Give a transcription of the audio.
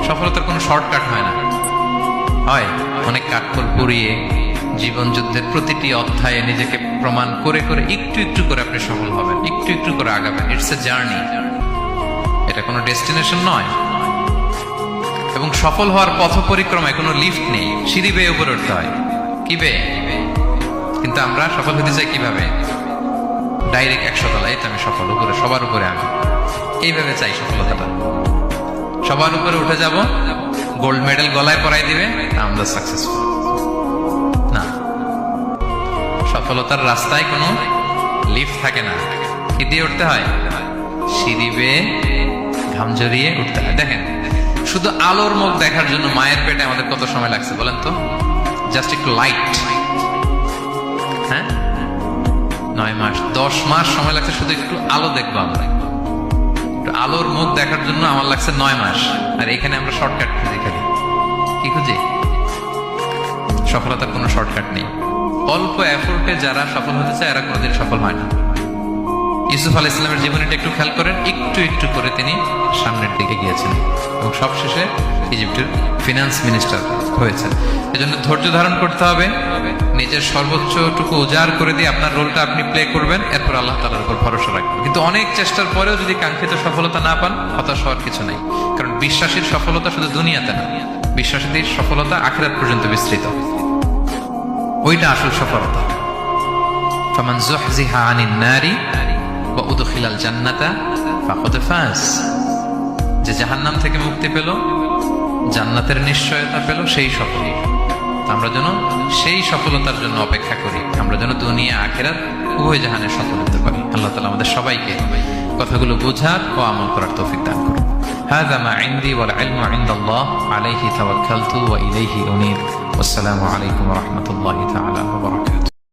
সফলতার কোনো শর্টকাট হয় না, হয় অনেক কাঠখড় পুড়িয়ে জীবন যুদ্ধের প্রতিটি অধ্যায়ে নিজেকে প্রমাণ করে করে একটু একটু করে আপনি সফল হবেন, একটু একটু করে আগাবেন। ইটস এ জার্নি, এটা কোনো ডেস্টিনেশন নয়। এবং সফল হওয়ার পথ পরিক্রমায় কোনো লিফট নেই, সিঁড়ি বেয়ে উপরে উঠতে হয়। কি বেয়ে? কিন্তু আমরা সফল হতে চাই কিভাবে? ডাইরেক্ট 100 তলায় তো আমি সফল, উপরে সবার উপরে আমি, এইভাবে চাই সফলতাটা। সবার উপরে উঠে যাব, গোল্ড মেডেল গলায় পরাই দিবে, আমরা সাকসেসফুল না। সফলতার রাস্তায় কোনো লিফট থাকে না, কি দিয়ে উঠতে হয়? সিঁড়ি বেয়ে ঘাম জড়িয়ে উঠতে হয়। দেখেন, শুধু আলোর মুখ দেখার জন্য মায়ের পেটে আমাদের কত সময় লাগছে বলেন তো? জাস্ট একটু লাইট, হ্যাঁ 9 মাস 10 মাস সময় লাগছে শুধু একটু আলো দেখবো আমরা। একটু আলোর মুখ দেখার জন্য আমার লাগছে 9 মাস। আর এখানে আমরা শর্টকাট খুঁজি, খালি কি খুঁজি? সফলতার কোনো শর্টকাট নেই। অল্প এফোর্টে যারা সফল হতে চায় এরা কোনোদিন সফল হয় না। ইউসুফ আলাইহিস সালামের জীবনীটা একটু খেয়াল করেন, একটু একটু করে তিনি সামনের দিকে গিয়েছেন এবং সবশেষে ইজিপ্টের ফিনান্স মিনিস্টার হয়েছেন। এজন্য ধৈর্য ধারণ করতে হবে, নিজের সর্বোচ্চটুকু উজাড় করে দিয়ে আপনার রোলটা আপনি প্লে করবেন, এরপর আল্লাহ তাআলার উপর ভরসা রাখবেন। কিন্তু অনেক চেষ্টার পরেও যদি কাঙ্ক্ষিত সফলতা না পান, হতাশ হওয়ার কিছু নেই। কারণ বিশ্বাসীর সফলতা শুধু দুনিয়াতে না, বিশ্বাসীদের সফলতা আখিরাত পর্যন্ত বিস্তৃত। ওইটা আসল সফলতা। ফামান যুহজিহা আনিন নারি ওয়া উদখিলাল জান্নাতা ফাকাদ ফাজ। যে জাহান্নাম থেকে মুক্তি পেল, জান্নাতের নিশ্চয়তা পেল, সেই সফল। আমরা যেন সেই সফলতার জন্য অপেক্ষা করি, আমরা যেন দুনিয়া আখিরাত উভয় জাহানে সফল হতে পারি। আল্লাহ তাআলা আমাদের সবাইকে কথাগুলো বোঝার ও আমল করার তৌফিক দান করুন। হাযা মা ইনদি ওয়াল ইলমু ইনদাল্লাহ আলাইহি তাওয়াক্কালতু ওয়া ইলাইহি উনীব। ওয়াসসালামু আলাইকুম ওয়া রাহমাতুল্লাহি তাআলা ওয়া বারাকাতুহু।